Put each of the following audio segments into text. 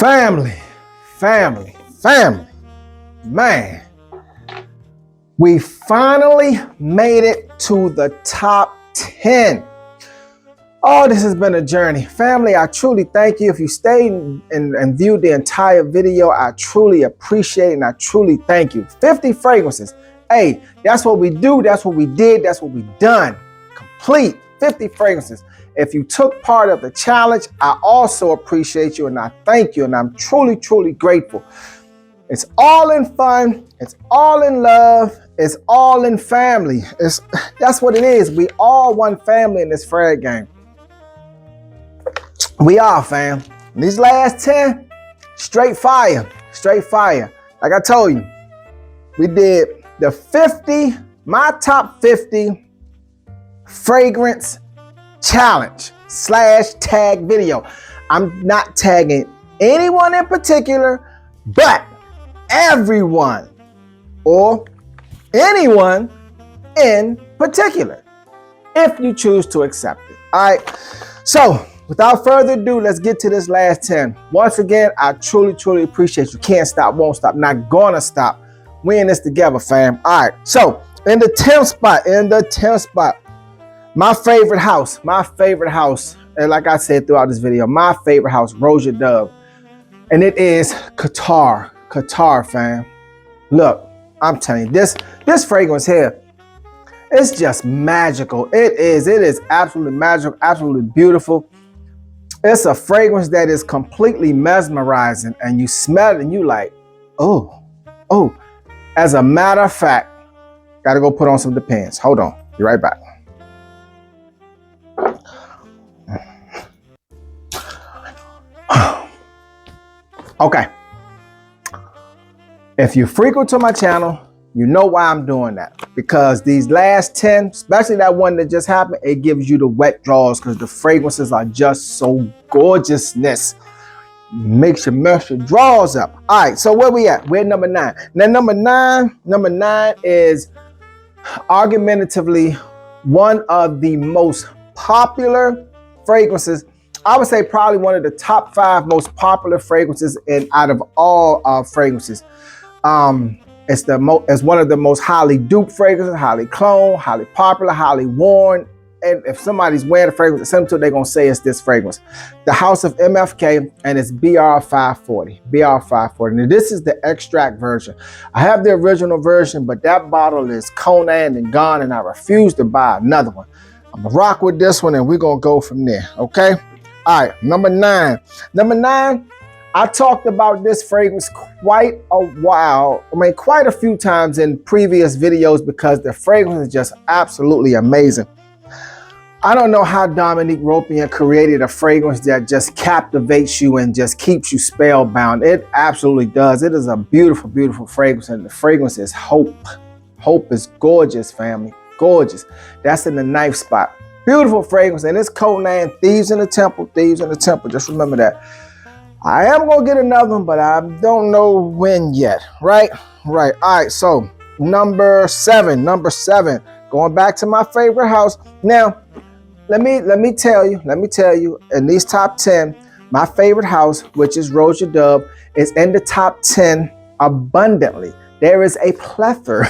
Family, family, family. Man, we finally made it to the top 10. Oh, this has been a journey. Family, I truly thank you. If you stayed and viewed the entire video, I truly appreciate it and I truly thank you. 50 fragrances. Hey, that's what we do. That's what we did. That's what we done. Complete 50 fragrances. If you took part of the challenge, I also appreciate you and I thank you and I'm truly, truly grateful. It's all in fun. It's all in love. It's all in family. That's what it is. We all one family in this Fred game. We are, fam. These last 10, straight fire. Straight fire. Like I told you, we did the 50, my top 50 fragrance challenge / tag video. I'm not tagging anyone in particular, but everyone or anyone in particular, if you choose to accept it. All right. So without further ado, let's get to this last 10. Once again, I truly, truly appreciate you. Can't stop, won't stop, not gonna stop. We in this together, fam. All right. So in the 10th spot, my favorite house, and like I said throughout this video, my favorite house, Roja Dove, and it is Qatar, fam. Look, I'm telling you, this fragrance here, it's just magical. It is absolutely magical, absolutely beautiful. It's a fragrance that is completely mesmerizing, and you smell it and you like, oh. As a matter of fact, gotta go put on some Depends. Hold on, be right back. Okay. If you frequent to my channel, you know why I'm doing that. Because these last 10, especially that one that just happened, it gives you the wet draws because the fragrances are just so gorgeousness. Makes you mess your drawers up. All right, so where we at? We're at number 9. Now number nine is argumentatively one of the most popular fragrances. I would say probably one of the top 5 most popular fragrances out of all fragrances. It's one of the most highly duped fragrances, highly cloned, highly popular, highly worn. And if somebody's wearing a fragrance, they're gonna say it's this fragrance. The House of MFK, and it's BR540. BR540. Now this is the extract version. I have the original version, but that bottle is Conan and gone, and I refuse to buy another one. I'm gonna rock with this one, and we're gonna go from there. Okay. All right, number 9. Number 9, I talked about this fragrance quite a few times in previous videos because the fragrance is just absolutely amazing. I don't know how Dominique Ropian created a fragrance that just captivates you and just keeps you spellbound. It absolutely does. It is a beautiful, beautiful fragrance, and the fragrance is Hope. Hope is gorgeous, family. Gorgeous. That's in the 9th spot. Beautiful fragrance, and it's Conan, Thieves in the Temple. Thieves in the Temple. Just remember that. I am gonna get another one, but I don't know when yet. Right. All right. So number 7. Going back to my favorite house. Now, let me tell you. In these top 10, my favorite house, which is Roja Dove, is in the top 10 abundantly. There is a plethora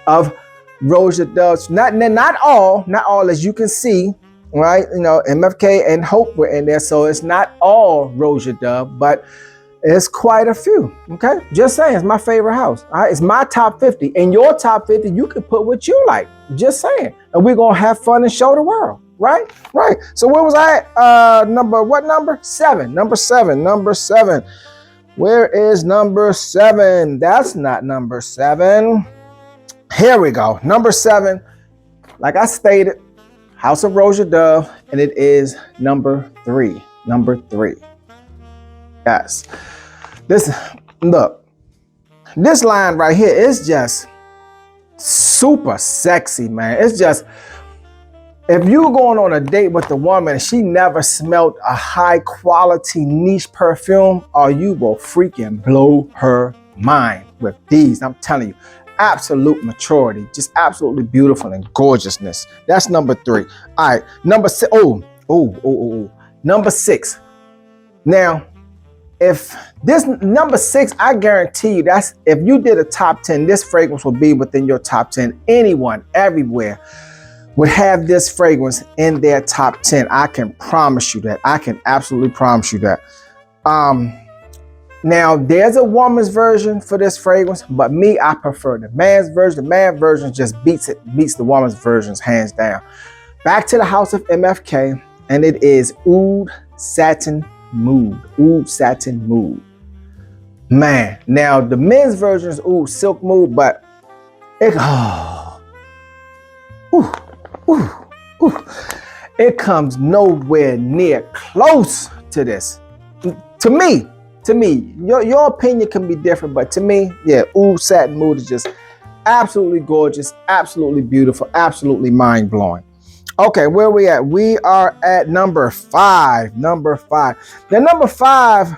of Roja Doves. Not all, as you can see, right? You know, MFK and Hope were in there, so it's not all Roja Dove, but it's quite a few. Okay, just saying, it's my favorite house. All right, it's my top 50. In your top 50, you can put what you like. Just saying, and we're gonna have fun and show the world. Right. So where was I at? Number 7. Number 7. Where is number 7? That's not number 7. Here we go. Number 7, like I stated, House of Roja Dove, and it is number 3. Number 3. Yes. Look, this line right here is just super sexy, man. It's just, if you're going on a date with a woman and she never smelled a high quality niche perfume, you will freaking blow her mind with these. I'm telling you, absolute maturity, just absolutely beautiful and gorgeousness. That's number 3. All right, number 6. Number 6. Now, if this number 6, I guarantee you that's if you did a top 10, this fragrance will be within your top 10. Anyone, everywhere would have this fragrance in their top 10. I can promise you that. I can absolutely promise you that. Now there's a woman's version for this fragrance, but me, I prefer the man's version. The man version just beats the woman's versions hands down. Back to the house of MFK, and it is Oud Satin Mood. Oud Satin Mood. Man, now the men's version is Oud Silk Mood, but it comes nowhere near close to this. To me, your opinion can be different, but to me, yeah, Oud Satin Mood is just absolutely gorgeous, absolutely beautiful, absolutely mind-blowing. Okay, where are we at? We are at number 5. Number 5. The number 5,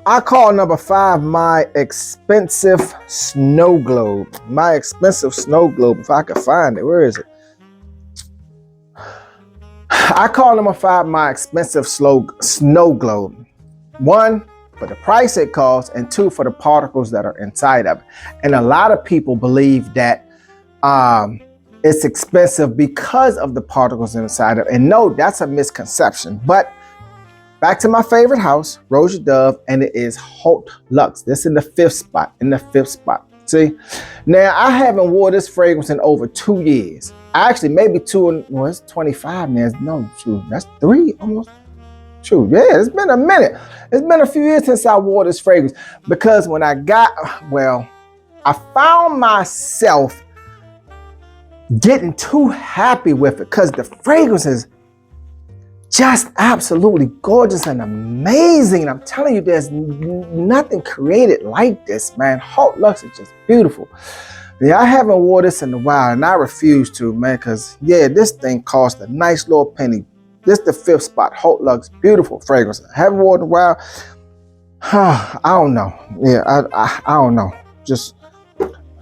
I call number 5 my expensive snow globe. My expensive snow globe, if I could find it. Where is it? I call number 5 my expensive snow globe. 1, for the price it costs, and 2, for the particles that are inside of it. And a lot of people believe that it's expensive because of the particles inside of it. And no, that's a misconception. But back to my favorite house, Roja Dove, and it is Haute Luxe. This in the 5th spot. See? Now, I haven't worn this fragrance in over 2 years. Actually, maybe 2, well, it's 25 now. No, shoot, that's 3 almost. Shoot, yeah, it's been a minute. It's been a few years since I wore this fragrance, because when I found myself getting too happy with it because the fragrance is just absolutely gorgeous and amazing. I'm telling you, there's nothing created like this, man. Haute Luxe is just beautiful. Yeah, I haven't worn this in a while, and I refuse to, man, because, yeah, this thing cost a nice little penny. This is the 5th spot, Haute Luxe, beautiful fragrance. I haven't worn it in a while. I don't know. Yeah, I don't know. Just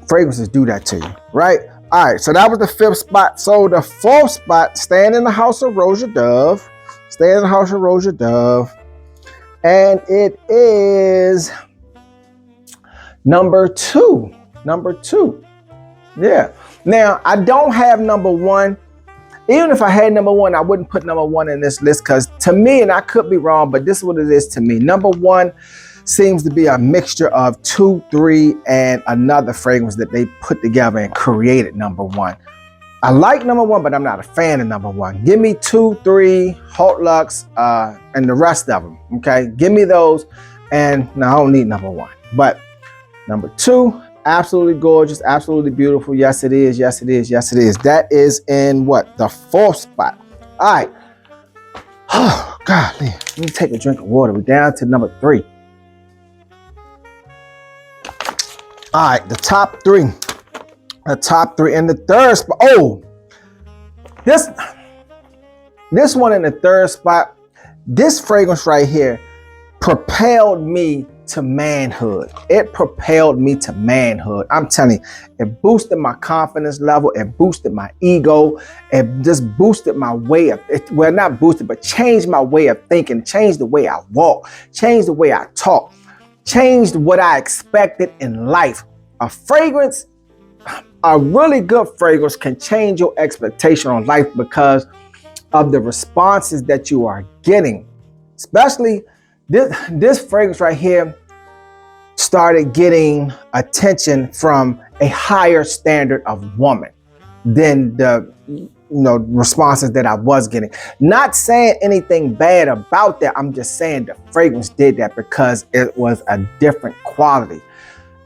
fragrances do that to you, right? All right, so that was the 5th spot. So the 4th spot, staying in the house of Roja Dove. And it is number 2. Number 2. Yeah. Now, I don't have number 1. Even if I had number 1, I wouldn't put number 1 in this list, because to me, and I could be wrong, but this is what it is to me. Number 1 seems to be a mixture of 2, 3, and another fragrance that they put together and created number 1. I like number 1, but I'm not a fan of number 1. Give me 2, 3, Haute Luxe, and the rest of them, okay? Give me those, and no, I don't need number 1. But number 2, absolutely gorgeous, absolutely beautiful. Yes, it is. Yes, it is. Yes, it is. That is in what? The 4th spot. All right. Oh, golly. Let me take a drink of water. We're down to number 3. All right, the top 3. The top 3 in the 3rd spot. Oh, this one in the 3rd spot. This fragrance right here propelled me to manhood. It propelled me to manhood. I'm telling you, it boosted my confidence level. It boosted my ego. It just boosted my way of, well, not boosted, but changed my way of thinking, changed the way I walk, changed the way I talk, changed what I expected in life. A fragrance, a really good fragrance can change your expectation on life because of the responses that you are getting. Especially this fragrance right here started getting attention from a higher standard of woman than the responses that I was getting. Not saying anything bad about that. I'm just saying the fragrance did that because it was a different quality.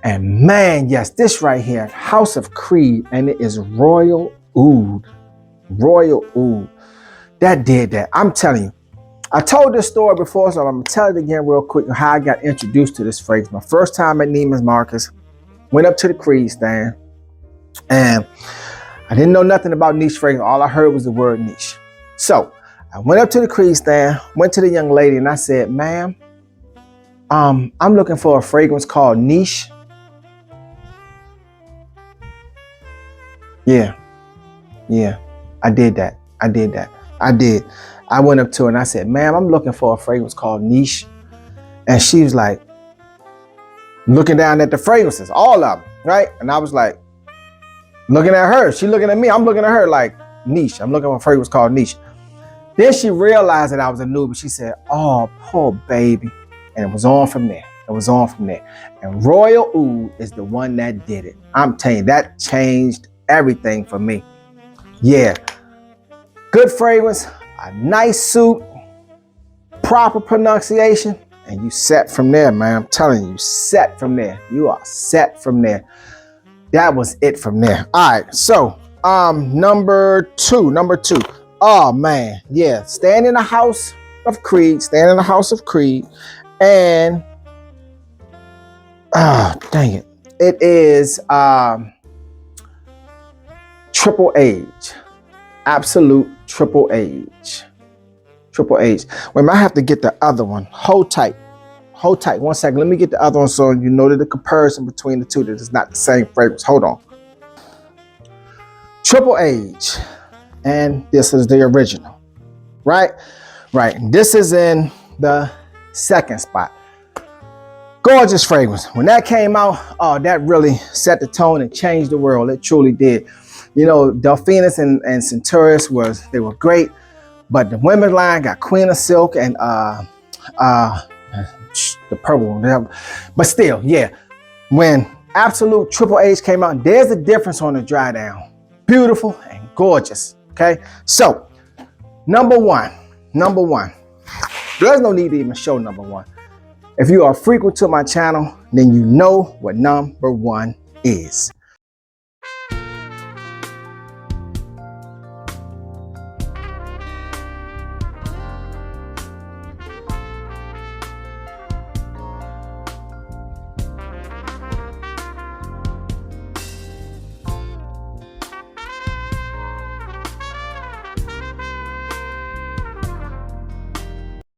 And man, yes, this right here, House of Creed, and it is Royal Oud. Royal Oud. That did that. I'm telling you. I told this story before, so I'm going to tell it again real quick how I got introduced to this fragrance. My first time at Neiman Marcus, went up to the Creed stand, and I didn't know nothing about niche fragrance. All I heard was the word niche. So I went up to the Creed stand, went to the young lady, and I said, ma'am, I'm looking for a fragrance called Niche. Yeah, I did that. I went up to her and I said, ma'am, I'm looking for a fragrance called Niche. And she was like, looking down at the fragrances, all of them, right? And I was like, looking at her. She looking at me. I'm looking at her like niche. I'm looking at a fragrance called Niche. Then she realized that I was a newbie. She said, oh, poor baby. And it was on from there. It was on from there. And Royal Oud is the one that did it. I'm telling you, that changed everything for me. Yeah. Good fragrance, a nice suit, proper pronunciation, and you set from there, man. I'm telling you, set from there. You are set from there. That was it from there. All right, so number two. Oh man, yeah, staying in the house of Creed, and dang it, it is Triple Age, Absolute Triple Age. Wait a minute, I have to get the other one. Hold tight. 1 second. Let me get the other one so you know that the comparison between the two, that is not the same fragrance. Hold on. Triple Age. And this is the original. Right? Right. This is in the second spot. Gorgeous fragrance. When that came out, oh, that really set the tone and changed the world. It truly did. You know, Delphinus and Centaurus they were great. But the women's line got Queen of Silk and the purple one. But still, yeah. When Absolute Triple H came out, there's a difference on the dry down. Beautiful and gorgeous. Okay. So, number one. There's no need to even show number one. If you are frequent to my channel, then you know what number one is.